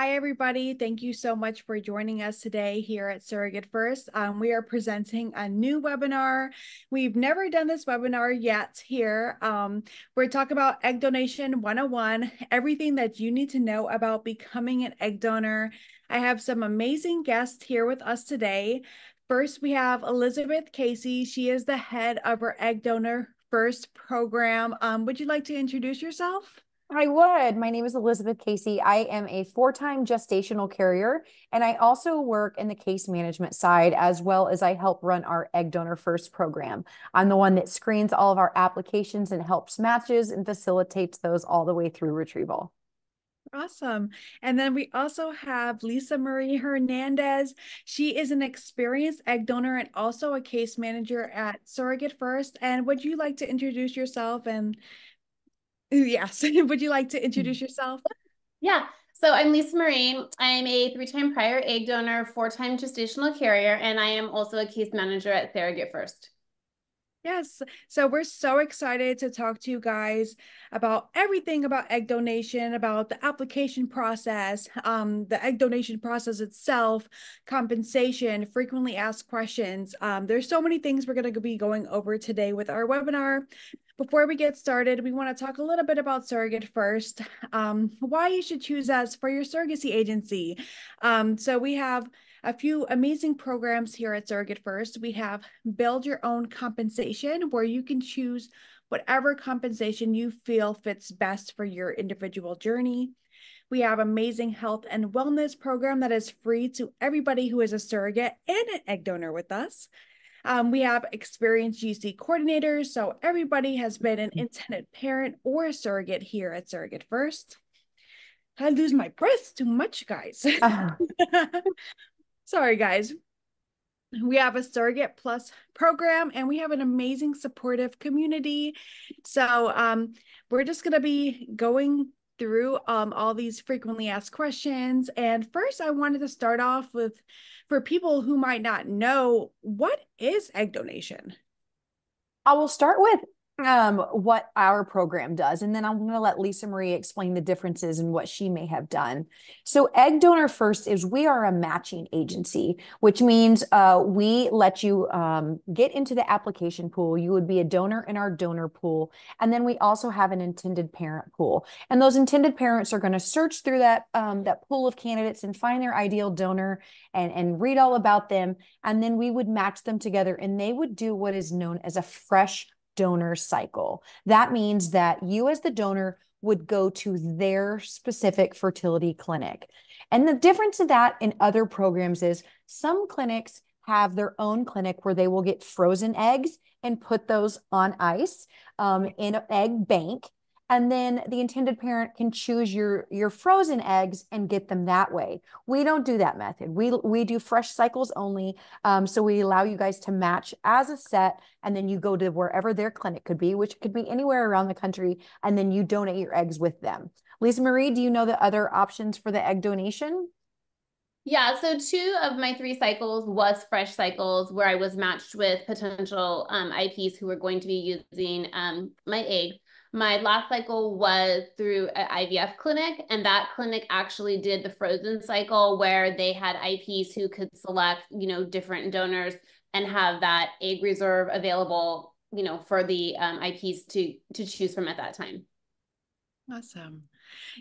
Hi, everybody. Thank you so much for joining us today here at SurrogateFirst. We are presenting a new webinar. We've never done this webinar yet here. We're talking about Egg Donation 101, everything that you need to know about becoming an egg donor. I have some amazing guests here with us today. First, we have Elizabeth Casey. She is the head of our Egg Donor First program. Would you like to introduce yourself? I would. My name is Elizabeth Casey. I am a four-time gestational carrier, and I also work in the case management side as well as I help run our Egg Donor First program. I'm the one that screens all of our applications and helps matches and facilitates those all the way through retrieval. Awesome. And then we also have Lisa Marie Hernandez. She is an experienced egg donor and also a case manager at Surrogate First. And would you like to introduce yourself? And yes, would you like to introduce yourself? Yeah, so I'm Lisa Marie. I'm a three-time prior egg donor, four-time gestational carrier, and I am also a case manager at Surrogate First. Yes. So we're so excited to talk to you guys about everything about egg donation, about the application process, the egg donation process itself, compensation, frequently asked questions. There's so many things we're going to be going over today with our webinar. Before we get started, we want to talk a little bit about Surrogate First, why you should choose us for your surrogacy agency. So we have a few amazing programs here at Surrogate First. We have Build Your Own Compensation, where you can choose whatever compensation you feel fits best for your individual journey. We have amazing health and wellness program that is free to everybody who is a surrogate and an egg donor with us. We have experienced GC coordinators, so everybody has been an intended parent or a surrogate here at Surrogate First. I lose my breath too much, guys. Sorry, guys. We have a Surrogate Plus program, and we have an amazing supportive community. So we're just going to be going through all these frequently asked questions. And first, I wanted to start off with, for people who might not know, what is egg donation? I will start with what our program does, and then I'm going to let Lisa Marie explain the differences and what she may have done. So Egg Donor First is we are a matching agency, which means we let you get into the application pool. You would be a donor in our donor pool, and then we also have an intended parent pool. And those intended parents are going to search through that pool of candidates and find their ideal donor and read all about them. And then we would match them together, and they would do what is known as a fresh donor cycle. That means that you as the donor would go to their specific fertility clinic. And the difference of that in other programs is some clinics have their own clinic where they will get frozen eggs and put those on ice in an egg bank. And then the intended parent can choose your frozen eggs and get them that way. We don't do that method. We do fresh cycles only. So we allow you guys to match as a set, and then you go to wherever their clinic could be, which could be anywhere around the country, and then you donate your eggs with them. Lisa Marie, do you know the other options for the egg donation? Yeah, so two of my three cycles was fresh cycles where I was matched with potential IPs who were going to be using my egg. My last cycle was through an IVF clinic, and that clinic actually did the frozen cycle where they had IPs who could select, different donors and have that egg reserve available, for the IPs to choose from at that time. Awesome.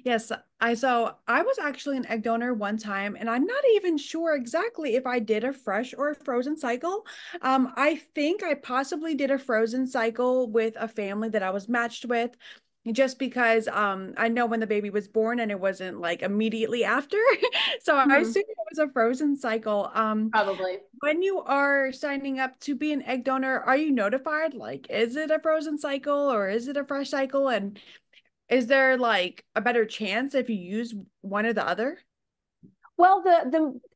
Yes, I was actually an egg donor one time, and I'm not even sure exactly if I did a fresh or a frozen cycle. I think I possibly did a frozen cycle with a family that I was matched with, just because I know when the baby was born and it wasn't like immediately after. So I assumed it was a frozen cycle. Probably. When you are signing up to be an egg donor, are you notified? Like, is it a frozen cycle or is it a fresh cycle? And is there like a better chance if you use one or the other? Well,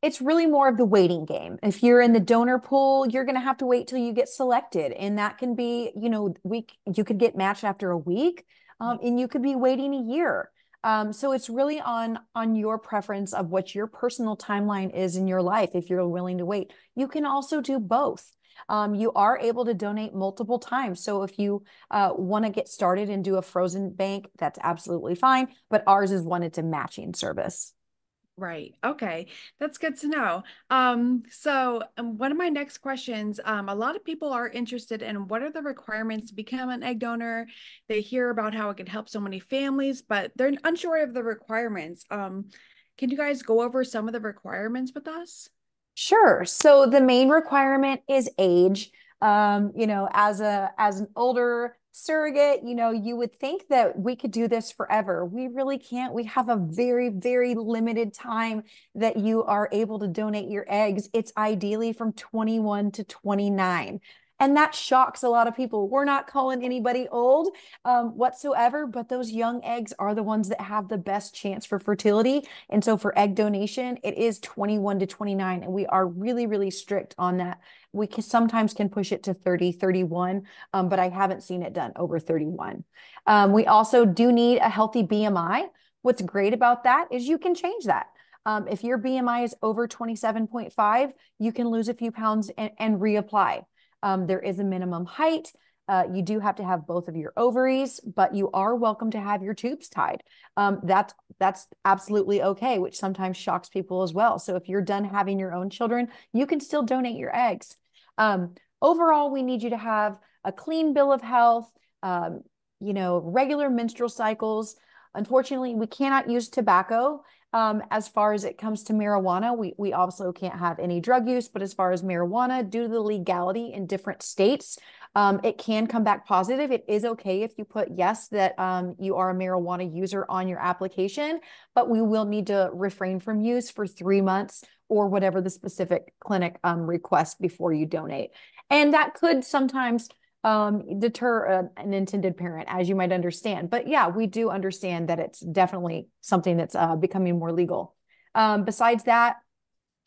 it's really more of the waiting game. If you're in the donor pool, you're going to have to wait till you get selected, and that can be, you could get matched after a week, and you could be waiting a year. So it's really on your preference of what your personal timeline is in your life. If you're willing to wait, you can also do both. You are able to donate multiple times. So if you want to get started and do a frozen bank, that's absolutely fine. But ours is one, it's a matching service. Right. Okay. That's good to know. One of my next questions, a lot of people are interested in what are the requirements to become an egg donor. They hear about how it can help so many families, but they're unsure of the requirements. Can you guys go over some of the requirements with us? Sure. So the main requirement is age. As an older surrogate, you would think that we could do this forever. We really can't. We have a very, very limited time that you are able to donate your eggs. It's ideally from 21 to 29. And that shocks a lot of people. We're not calling anybody old whatsoever, but those young eggs are the ones that have the best chance for fertility. And so for egg donation, it is 21 to 29, and we are really, really strict on that. We can sometimes push it to 30, 31, but I haven't seen it done over 31. We also do need a healthy BMI. What's great about that is you can change that. If your BMI is over 27.5, you can lose a few pounds and reapply. There is a minimum height. You do have to have both of your ovaries, but you are welcome to have your tubes tied. That's absolutely okay, which sometimes shocks people as well. So if you're done having your own children, you can still donate your eggs. Overall, we need you to have a clean bill of health, regular menstrual cycles. Unfortunately, we cannot use tobacco. As far as it comes to marijuana, we also can't have any drug use, but as far as marijuana, due to the legality in different states, it can come back positive. It is okay if you put yes, that you are a marijuana user on your application, but we will need to refrain from use for 3 months or whatever the specific clinic requests before you donate. And that could sometimes deter an intended parent, as you might understand. But yeah, we do understand that it's definitely something that's becoming more legal. Besides that,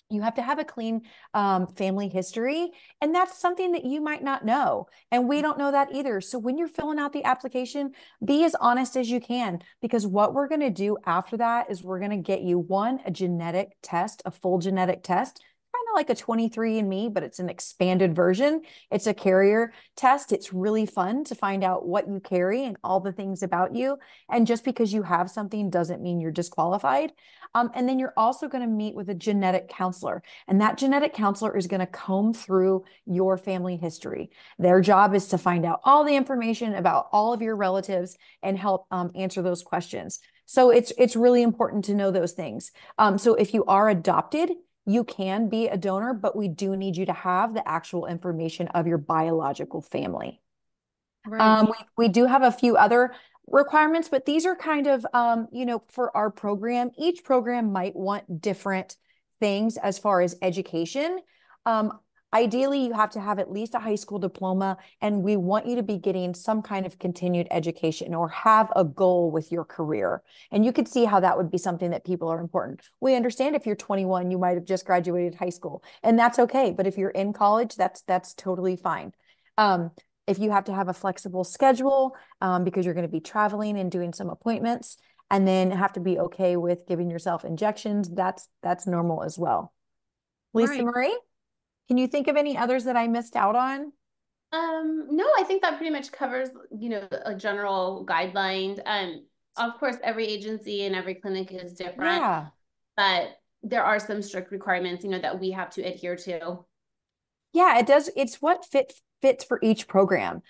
you have to have a clean family history, and that's something that you might not know. And we don't know that either. So when you're filling out the application, be as honest as you can, because what we're going to do after that is we're going to get you a genetic test, a full genetic test, kind of like a 23andMe, but it's an expanded version. It's a carrier test. It's really fun to find out what you carry and all the things about you. And just because you have something doesn't mean you're disqualified. And then you're also going to meet with a genetic counselor. And that genetic counselor is going to comb through your family history. Their job is to find out all the information about all of your relatives and help answer those questions. So it's really important to know those things. So if you are adopted, you can be a donor, but we do need you to have the actual information of your biological family. Right. We do have a few other requirements, but these are kind of, for our program. Each program might want different things as far as education. Ideally, you have to have at least a high school diploma, and we want you to be getting some kind of continued education or have a goal with your career. And you could see how that would be something that people are important. We understand if you're 21, you might have just graduated high school, and that's okay. But if you're in college, that's totally fine. If you have to have a flexible schedule because you're going to be traveling and doing some appointments, and then have to be okay with giving yourself injections, that's normal as well. Lisa Right. Marie? Can you think of any others that I missed out on? No, I think that pretty much covers, a general guideline. Of course, every agency and every clinic is different, Yeah. but there are some strict requirements, that we have to adhere to. Yeah, it does. It's what fits for each program.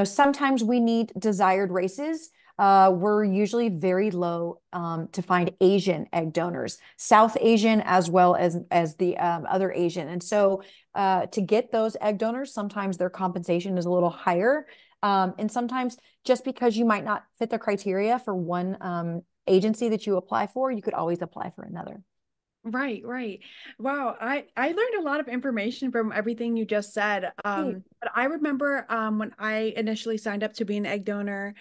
Sometimes we need desired races. We're usually very low to find Asian egg donors, South Asian as well as the other Asian. And so to get those egg donors, sometimes their compensation is a little higher. And sometimes just because you might not fit the criteria for one agency that you apply for, you could always apply for another. Right, right. Wow, I learned a lot of information from everything you just said. Great. But I remember when I initially signed up to be an egg donor,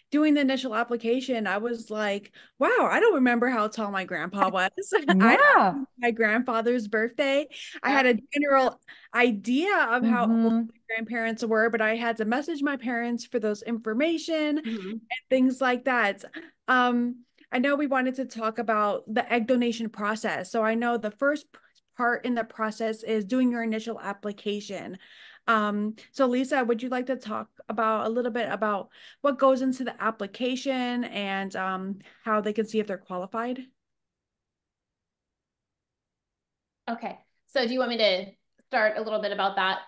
doing the initial application, I was like, wow, I don't remember how tall my grandpa was. I Yeah. asked my grandfather's birthday. I Yeah. had a general idea of how old Hmm. my grandparents were, but I had to message my parents for those information and Mhm. things like that. I know we wanted to talk about the egg donation process. So I know the first part in the process is doing your initial application. So Lisa, would you like to talk about a little bit about what goes into the application and how they can see if they're qualified? Okay. So do you want me to start a little bit about that?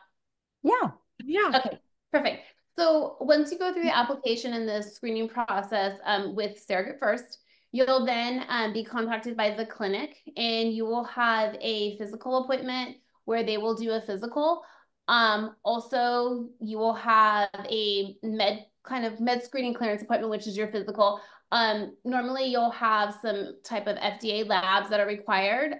Yeah. Yeah. Okay, perfect. So once you go through the application and the screening process with SurrogateFirst, you'll then be contacted by the clinic and you will have a physical appointment where they will do a physical. Also, you will have a med screening clearance appointment, which is your physical. Normally you'll have some type of FDA labs that are required.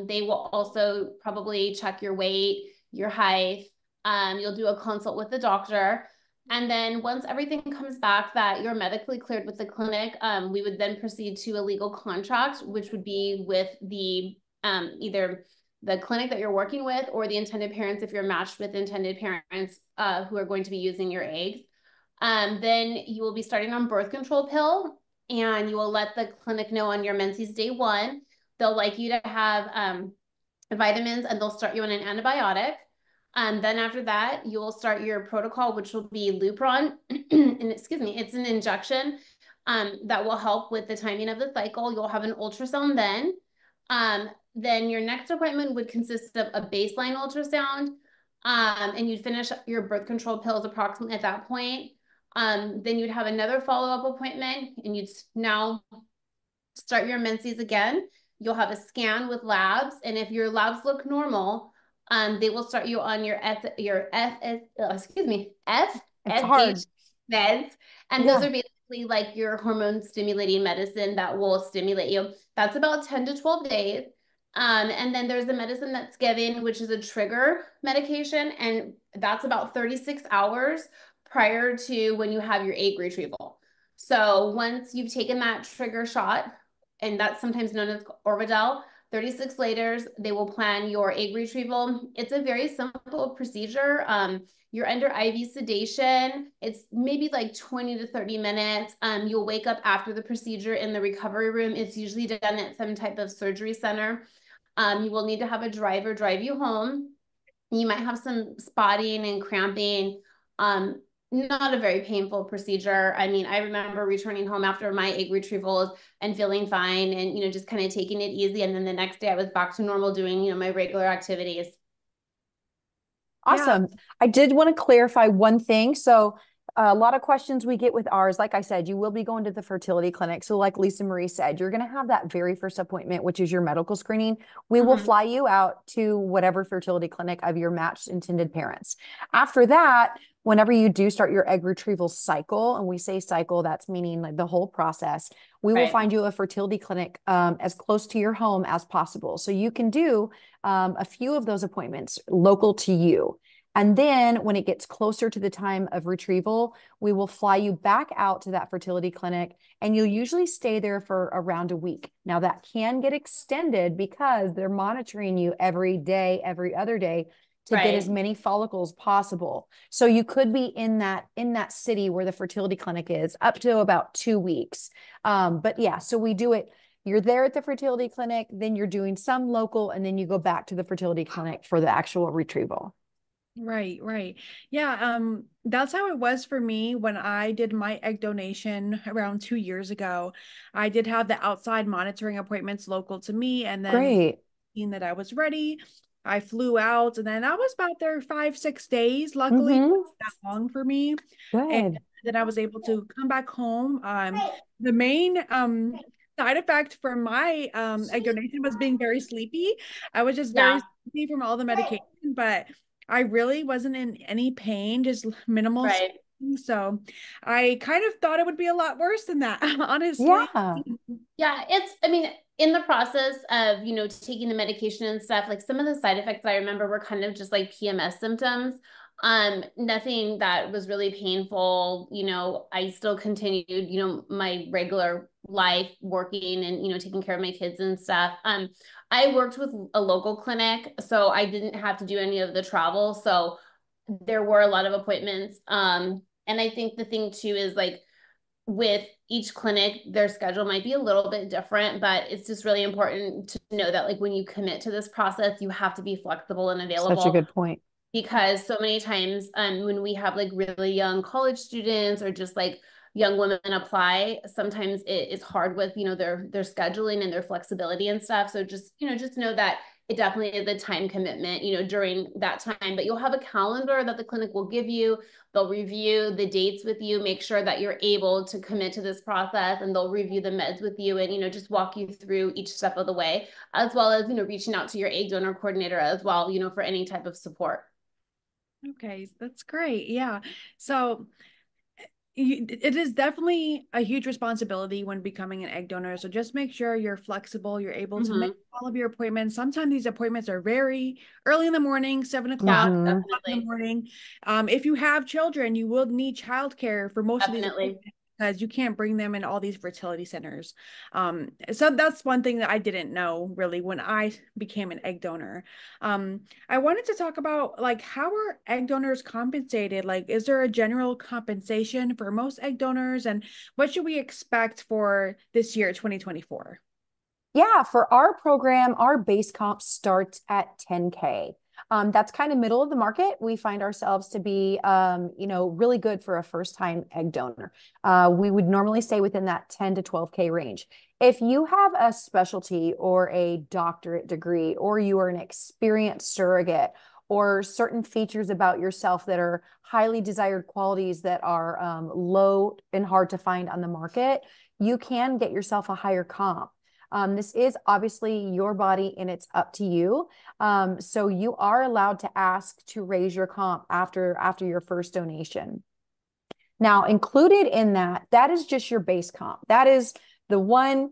They will also probably check your weight, your height. You'll do a consult with the doctor. And then once everything comes back that you're medically cleared with the clinic, we would then proceed to a legal contract, which would be with the either the clinic that you're working with or the intended parents if you're matched with intended parents who are going to be using your eggs. Then you will be starting on birth control pill and you will let the clinic know on your menses day 1. They'll like you to have vitamins and they'll start you on an antibiotic. Then after that, you will start your protocol, which will be Lupron. And excuse me, it's an injection that will help with the timing of the cycle. You'll have an ultrasound then. Then your next appointment would consist of a baseline ultrasound, and you'd finish your birth control pills approximately at that point. Then you'd have another follow-up appointment, and you'd now start your menses again. You'll have a scan with labs, and if your labs look normal, they will start you on your It's hard. FSH meds, and those Yeah. are basically like your hormone stimulating medicine that will stimulate you. That's about 10 to 12 days. And then there's the medicine that's given, which is a trigger medication, and that's about 36 hours prior to when you have your egg retrieval. So once you've taken that trigger shot, and that's sometimes known as Orvidel, 36 later, they will plan your egg retrieval. It's a very simple procedure. You're under IV sedation. It's maybe like 20 to 30 minutes. You'll wake up after the procedure in the recovery room. It's usually done at some type of surgery center. You will need to have a driver drive you home. You might have some spotting and cramping. Not a very painful procedure. I mean, I remember returning home after my egg retrievals and feeling fine and, just kind of taking it easy. And then the next day I was back to normal doing, my regular activities. Awesome. Yeah. I did want to clarify one thing. So a lot of questions we get with ours, like I said, you will be going to the fertility clinic. So like Lisa Marie said, you're going to have that very first appointment, which is your medical screening. We will fly you out to whatever fertility clinic of your matched intended parents. After that, whenever you do start your egg retrieval cycle, and we say cycle, that's meaning like the whole process, we will find you a fertility clinic as close to your home as possible. So you can do a few of those appointments local to you. And then when it gets closer to the time of retrieval, we will fly you back out to that fertility clinic and you'll usually stay there for around a week. Now that can get extended because they're monitoring you every day, every other day to get as many follicles possible. So you could be in that city where the fertility clinic is up to about 2 weeks. But yeah, so we do it. You're there at the fertility clinic, then you're doing some local, and then you go back to the fertility clinic for the actual retrieval. Right. Yeah, that's how it was for me when I did my egg donation around 2 years ago. I did have the outside monitoring appointments local to me, and then Great. seeing that I was ready, I flew out, and then I was about there 5, 6 days. Luckily, it wasn't that long for me, and Good. then I was able to come back home. The main side effect from my egg donation was being very sleepy. I was just very sleepy from all the medication, but I really wasn't in any pain, just minimal swelling. So I kind of thought it would be a lot worse than that, honestly. Yeah. Yeah, I mean, in the process of, taking the medication and stuff, like some of the side effects I remember were kind of just like PMS symptoms. Nothing that was really painful. I still continued, my regular life working and, taking care of my kids and stuff. I worked with a local clinic, so I didn't have to do any of the travel. So there were a lot of appointments. And I think the thing too is like, with each clinic, their schedule might be a little bit different, but it's just really important to know that like when you commit to this process, you have to be flexible and available. Such a good point. Because so many times when we have like really young college students or just like young women apply, sometimes it is hard with, their scheduling and their flexibility and stuff. So just know that it definitely is a time commitment, during that time. But you'll have a calendar that the clinic will give you. They'll review the dates with you, make sure that you're able to commit to this process, and they'll review the meds with you and, just walk you through each step of the way, as well as, reaching out to your egg donor coordinator as well, for any type of support. Okay, that's great. Yeah. So it is definitely a huge responsibility when becoming an egg donor. So just make sure you're flexible, you're able to make all of your appointments. Sometimes these appointments are very early in the morning, 7 o'clock Yeah, in the definitely. morning. If you have children, you will need childcare for most of these Definitely. appointments because you can't bring them in all these fertility centers. So that's one thing that I didn't know really when I became an egg donor. I wanted to talk about like how are egg donors compensated? Like, is there a general compensation for most egg donors, and what should we expect for this year, 2024? Yeah, for our program, our base comp starts at 10K. That's kind of middle of the market. We find ourselves to be, really good for a first-time egg donor. We would normally stay within that 10 to 12K range. If you have a specialty or a doctorate degree, or you are an experienced surrogate, or certain features about yourself that are highly desired qualities that are low and hard to find on the market, you can get yourself a higher comp. This is obviously your body and it's up to you. So you are allowed to ask to raise your comp after your first donation. Now, included in that is just your base comp. That is the one,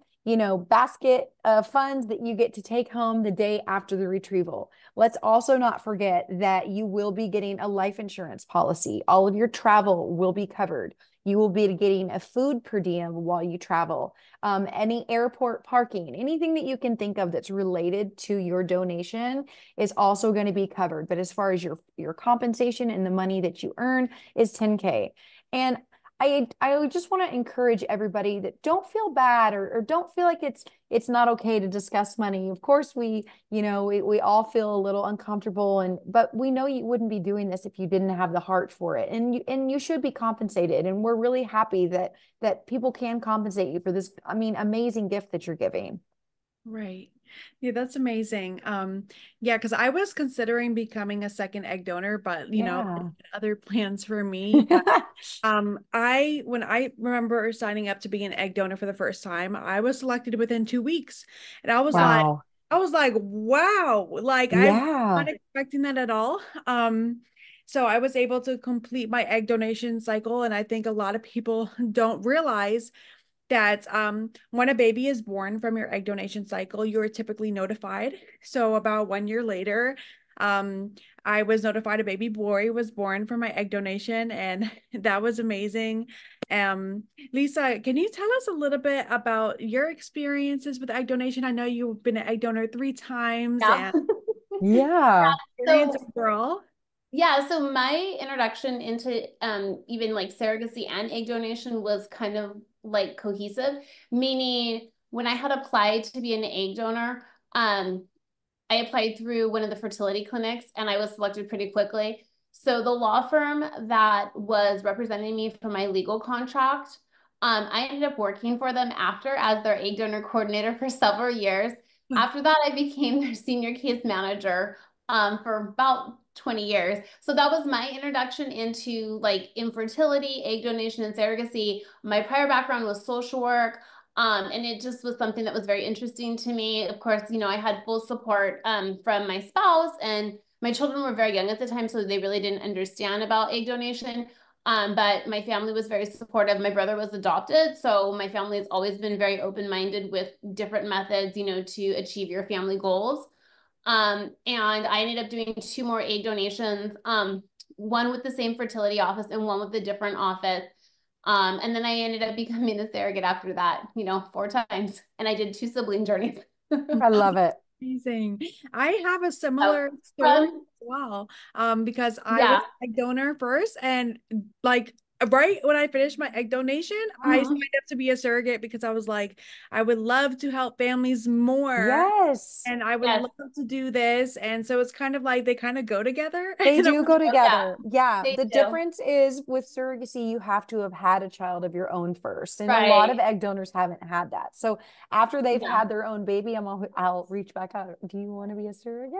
basket of funds that you get to take home the day after the retrieval. Let's also not forget that you will be getting a life insurance policy. All of your travel will be covered. You will be getting a food per diem while you travel. Any airport parking, anything that you can think of that's related to your donation is also going to be covered. But as far as your compensation and the money that you earn is 10K. And I just want to encourage everybody that don't feel bad or don't feel like it's not okay to discuss money. Of course, we all feel a little uncomfortable, but we know you wouldn't be doing this if you didn't have the heart for it, and you should be compensated. And we're really happy that people can compensate you for this, amazing gift that you're giving. Right. Yeah, that's amazing. Yeah, because I was considering becoming a second egg donor, but Yeah. other plans for me. When I remember signing up to be an egg donor for the first time, I was selected within 2 weeks. And Wow. I was like, wow, like I'm not Yeah. expecting that at all. So I was able to complete my egg donation cycle. And I think a lot of people don't realize that when a baby is born from your egg donation cycle, you're typically notified. So about 1 year later, um, I was notified a baby boy was born from my egg donation, and that was amazing. Lisa, can you tell us a little bit about your experiences with egg donation? I know you've been an egg donor 3 times Yeah. and Yeah. experience So overall. Yeah, so my introduction into even like surrogacy and egg donation was kind of like cohesive, meaning when I had applied to be an egg donor, I applied through one of the fertility clinics and I was selected pretty quickly. So the law firm that was representing me for my legal contract, I ended up working for them after as their egg donor coordinator for several years. After that, I became their senior case manager for about 20 years. So that was my introduction into like infertility, egg donation, and surrogacy. My prior background was social work. And it just was something that was very interesting to me. Of course, I had full support from my spouse, and my children were very young at the time, so they really didn't understand about egg donation. But my family was very supportive. My brother was adopted, so my family has always been very open-minded with different methods, to achieve your family goals. And I ended up doing 2 more egg donations, one with the same fertility office and one with a different office. And then I ended up becoming a surrogate after that, 4 times. And I did 2 sibling journeys. I love it. Amazing. I have a So similar story from, as well. Because I was yeah, a donor first, and like right when I finished my egg donation, I signed Mhm. up to be a surrogate because I was like, I would love to help families more Yes. and I would Yes, love to do this. And so it's kind of like they kind of go together. They And I'm do go yeah, together. Yeah. they The do. difference is with surrogacy, you have to have had a child of your own first. And a lot of Right. egg donors haven't had that. So after they've Yeah. had their own baby, I'll reach back out. Do you want to be a surrogate?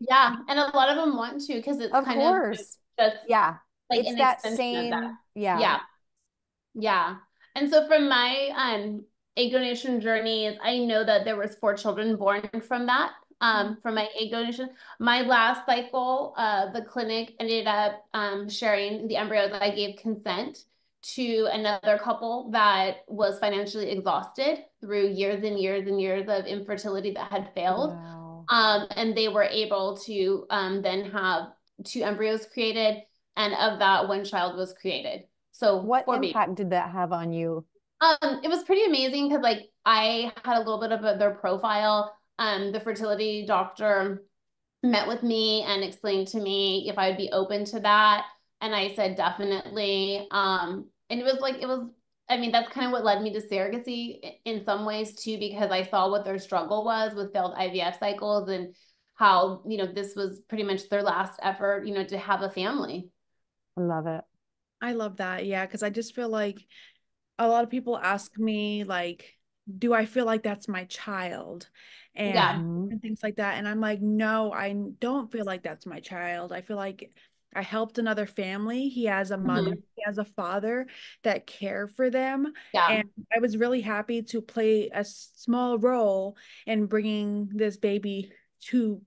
Yeah. And a lot of them want to because it's Of kind of course. just Yeah. like It's an that extension of that. same. Yeah. Yeah. Yeah. And so from my egg donation journey, I know that there was 4 children born from that, from my egg donation. My last cycle, the clinic ended up sharing the embryos. I gave consent to another couple that was financially exhausted through years and years and years of infertility that had failed. Wow. And they were able to then have 2 embryos created, and of that, 1 child was created. So What 4 babies. impact did that have on you? It was pretty amazing because like I had a little bit of their profile. The fertility doctor met with me and explained to me if I would be open to that. And I said definitely. And I mean, that's kind of what led me to surrogacy in some ways too, because I saw what their struggle was with failed IVF cycles and how, this was pretty much their last effort, to have a family. I love it. I love that. Yeah. Cause I just feel like a lot of people ask me, like, do I feel like that's my child? Yeah. And things like that. And I'm like, no, I don't feel like that's my child. I feel like I helped another family. He has a mother, Mhm. he has a father that care for them. Yeah. And I was really happy to play a small role in bringing this baby to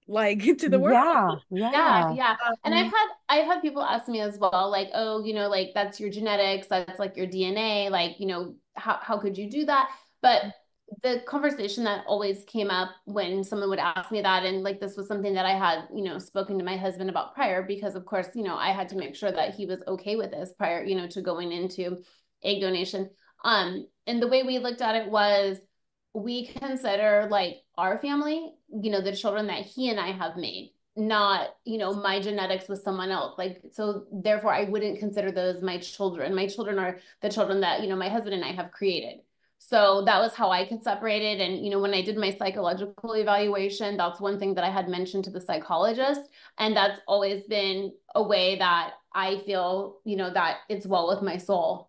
like to the world. Yeah. Yeah, Yeah. yeah. And Um, I've had people ask me as well, like, oh, like that's your genetics, that's like your DNA, like, how could you do that? But the conversation that always came up when someone would ask me that, and like this was something that I had, spoken to my husband about prior, because of course, I had to make sure that he was okay with this prior, to going into egg donation. And the way we looked at it was we consider like our family, the children that he and I have made, not, my genetics with someone else. Like, so therefore I wouldn't consider those my children. My children are the children that, my husband and I have created. So that was how I could separate it. And, when I did my psychological evaluation, that's one thing that I had mentioned to the psychologist. And that's always been a way that I feel, that it's well with my soul,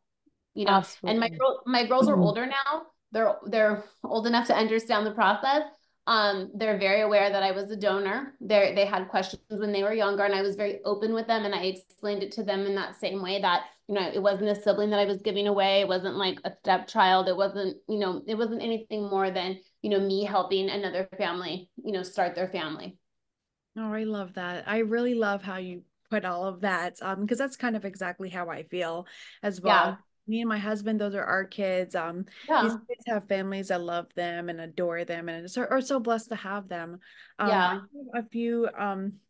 and Absolutely. my girls are older now. They're old enough to understand the process. They're very aware that I was a donor. They had questions when they were younger, and I was very open with them, and I explained it to them in that same way that, it wasn't a sibling that I was giving away. It wasn't like a stepchild. It wasn't anything more than, me helping another family, start their family. Oh, I love that. I really love how you put all of that, because that's kind of exactly how I feel as well. Yeah. Me and my husband, those are our kids. These Yeah. kids have families that love them and adore them and are so blessed to have them. I Yeah. have a few,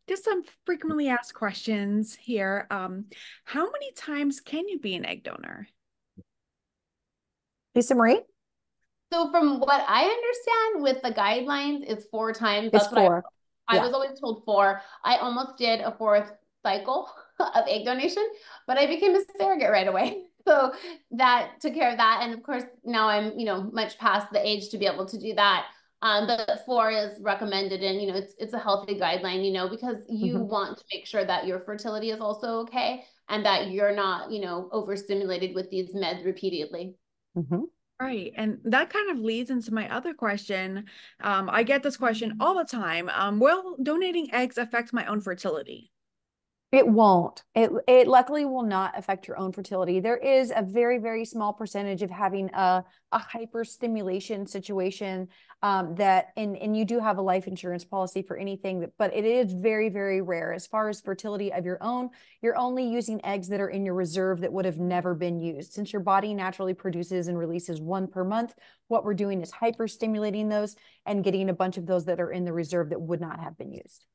just some frequently asked questions here. How many times can you be an egg donor? Lisa Marie? So from what I understand with the guidelines, it's 4 times. It's That's what I 4. I Yeah. was always told 4. I almost did a 4th cycle of egg donation, but I became a surrogate right away. So that took care of that. And of course, now I'm, much past the age to be able to do that. But 4 is recommended, and it's a healthy guideline, because you Hmm. want to make sure that your fertility is also okay and that you're not, overstimulated with these meds repeatedly. Hmm. Right. And that kind of leads into my other question. I get this question all the time. Will donating eggs affect my own fertility? It won't. It luckily will not affect your own fertility. There is a very, very small percentage of having a hyperstimulation situation that and you do have a life insurance policy for anything that, but it is very, very rare. As far as fertility of your own, you're only using eggs that are in your reserve that would have never been used. Since your body naturally produces and releases 1 per month, what we're doing is hyperstimulating those and getting a bunch of those that are in the reserve that would not have been used.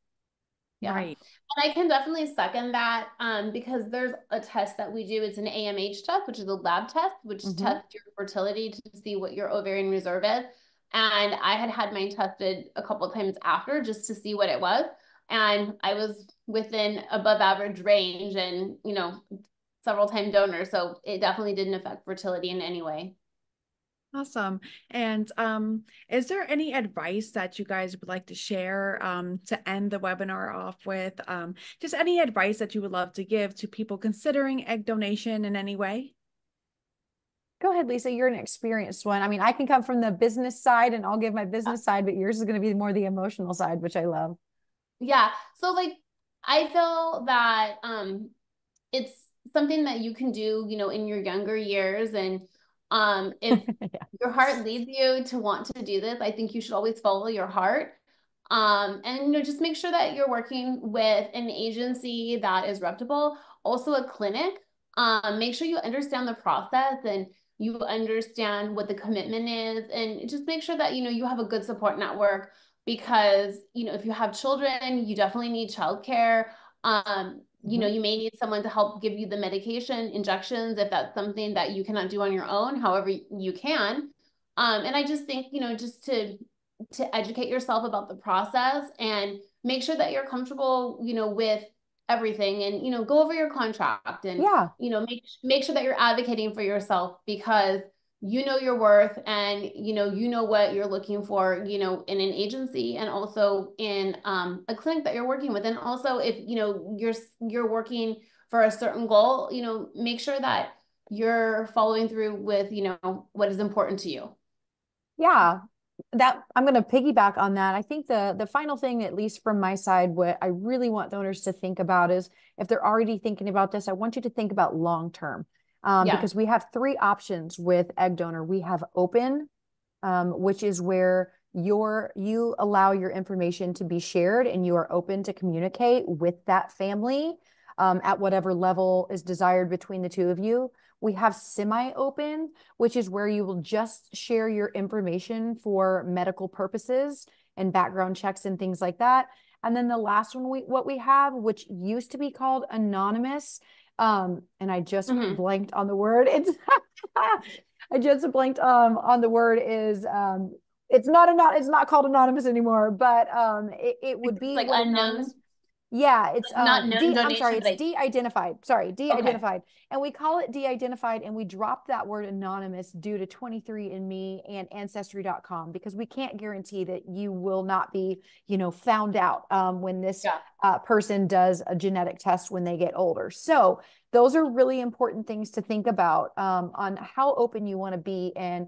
Yeah. Right. And I can definitely second that, because there's a test that we do. It's an AMH test, which is a lab test, which Hmm. tests your fertility to see what your ovarian reserve is. And I had mine tested a couple of times after just to see what it was. And I was within above average range. And, several time donor, so it definitely didn't affect fertility in any way. Awesome. And is there any advice that you guys would like to share to end the webinar off with? Just any advice that you would love to give to people considering egg donation in any way? Go ahead, Lisa. You're an experienced one. I mean, I can come from the business side and I'll give my business side, but yours is going to be more the emotional side, which I love. Yeah. So like I feel that it's something that you can do, you know, in your younger years. And if Yeah. your heart leads you to want to do this, I think you should always follow your heart. And you know, just make sure that you're working with an agency that is reputable, also a clinic. Make sure you understand the process and you understand what the commitment is, and just make sure that you know you have a good support network because you know if you have children, you definitely need childcare. You know, you may need someone to help give you the medication injections if that's something that you cannot do on your own, however you can. And I just think, you know, just to educate yourself about the process and make sure that you're comfortable, you know, with everything and, you know, go over your contract and, Yeah. you know, make sure that you're advocating for yourself because you know your worth and you know what you're looking for, you know, in an agency and also in a clinic that you're working with. And also if, you know, you're working for a certain goal, you know, make sure that you're following through with, you know, what is important to you. Yeah. That I'm going to piggyback on that. I think the final thing, at least from my side, what I really want donors to think about is if they're already thinking about this, I want you to think about long term. Yeah. Because we have three options with egg donor. We have open, which is where you allow your information to be shared and you are open to communicate with that family at whatever level is desired between the two of you. We have semi-open, which is where you will just share your information for medical purposes and background checks and things like that. And then the last one what we have, which used to be called anonymous, and I just blanked on the word. It's I just blanked on the word is it's not called anonymous anymore, but it would be Like what unknown, anonymous. Yeah, it's not known I'm sorry, donation, it's but de-identified. Sorry, okay. de-identified. And we call it de-identified and we dropped that word anonymous due to 23andMe and ancestry.com because we can't guarantee that you will not be, you know, found out when this Yeah. person does a genetic test when they get older. So those are really important things to think about on how open you want to be and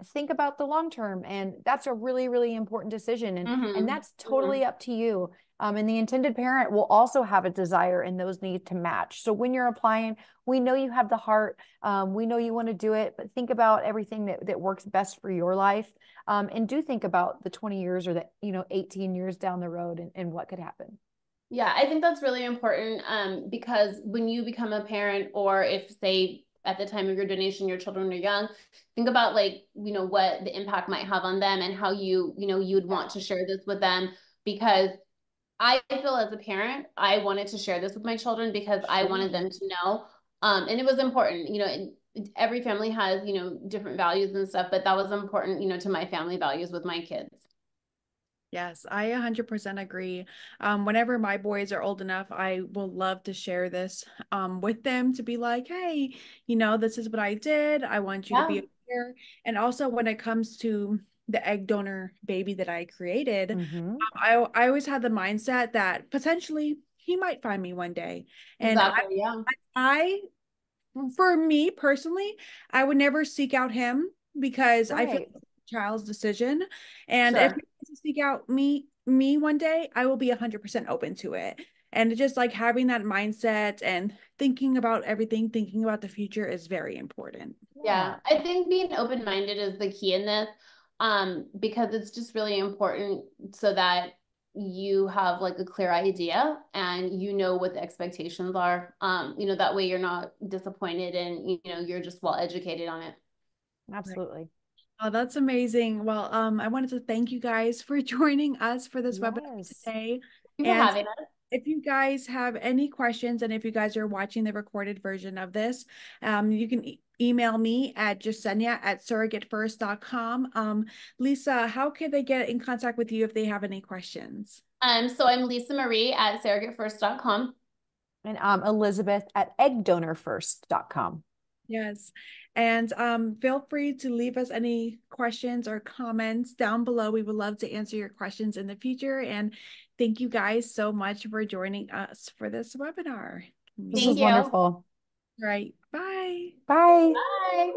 think about the long term. And that's a really, really important decision. And that's totally up to you. And the intended parent will also have a desire and those need to match. So when you're applying, we know you have the heart. We know you want to do it, but think about everything that works best for your life. And do think about the 20 years or the, you know, 18 years down the road and what could happen. Yeah, I think that's really important because when you become a parent or if say at the time of your donation your children are young, think about like, you know, what the impact might have on them and how you know, you'd want to share this with them because I feel as a parent, I wanted to share this with my children because I wanted them to know. And it was important, you know, every family has, you know, different values and stuff, but that was important, you know, to my family values with my kids. Yes, I 100% agree. Whenever my boys are old enough, I will love to share this with them to be like, hey, you know, this is what I did. I want you to be Yeah. aware. And also when it comes to the egg donor baby that I created, I always had the mindset that potentially he might find me one day. And Exactly. Yeah. I for me personally, I would never seek out him because I feel Right. it's a child's decision. And if he Sure. wants to seek out me one day, I will be 100% open to it. And just like having that mindset and thinking about everything, thinking about the future is very important. Yeah, Yeah. I think being open-minded is the key in this, because it's just really important so that you have like a clear idea and you know what the expectations are. You know, that way you're not disappointed and you know you're just well educated on it. Right. Absolutely. Oh, that's amazing. Well, I wanted to thank you guys for joining us for this webinar Yes. today. Thank you for And having us. if you guys have any questions and if you guys are watching the recorded version of this, you can email me at jasenia@surrogatefirst.com. Lisa, how can they get in contact with you if they have any questions? So I'm Lisa Marie at surrogatefirst.com. And I'm Elizabeth at eggdonorfirst.com. Yes. And feel free to leave us any questions or comments down below. We would love to answer your questions in the future. And thank you guys so much for joining us for this webinar. This was Thank you. wonderful. Right. Bye. Bye. Bye.